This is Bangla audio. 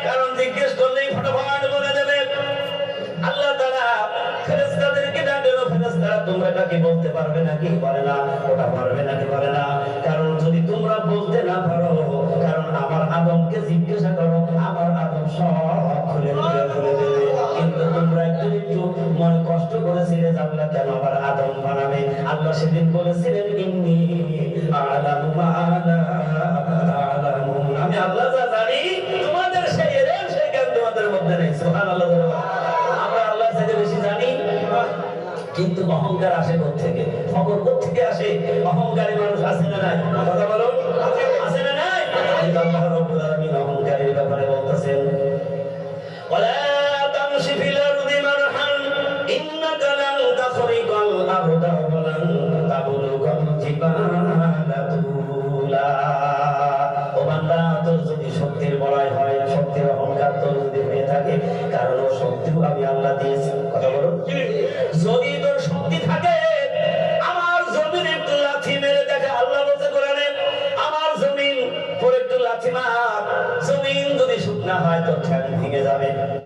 কারণ জিজ্ঞেস করলেই ফটাফট বলে দেবে। আল্লাহ তাআলা ফেরেশতাদেরকে ডাকলেন, ফেরেশতারা তোমরা এটাকে বলতে পারবে নাকি? পারে না। ওটা পারবে নাকি? পারে না। কারণ যদি তোমরা বলতে না পারো, কারণ আমার আদমকে জিজ্ঞাসা করো, আমার আদম সব খুলে দেবে। কিন্তু তোমরা একটু মনে কষ্ট করেছিলে যে আল্লাহ কেন আবার আদম বানাবে। আল্লাহ সেদিন বলেছিলেন ইন্নী আ'লামু মা লা তা'লামুন, আমি আল্লাহ যা জানি তোমাদের সেই এলেম সেই জ্ঞান তোমাদের মধ্যে নেই। সুবহানাল্লাহ। আমরা আল্লাহ থেকে বেশি জানি, কিন্তু অহংকার আসে কোত্থেকে? ফকর কোত্থেকে আসে? অহংকারী মানুষ আছে না নাই? কথা বলো, আছে না নাই? কিন্তু আল্লাহ রাব্বুল আলামিন অহংকারীর ব্যাপারে বলতেছেন ওয়ালা তামশি ফিল আরদি মারহান ইন্নাকা লান তাখরিকাল আরদা ওয়া লান তাবলুগাল জিবালা তুলা। ও বান্দা, তোর যদি শক্তির বড়াই হয়, শক্তির অহংকার তোর যদি হয়ে থাকে, কারণ ও শক্তিও আমি আল্লাহ দিয়েছি। কথা বলো, যদি তোর শক্তি থাকে আমার জমিনে একটু লাথি মেরে দেখে। আল্লাহ বলতে কোরআনে, আমার জমিন পরে একটু লাথি মার, জমিন যদি শুকনা হয় তোর ঠ্যাং ভেঙে যাবে।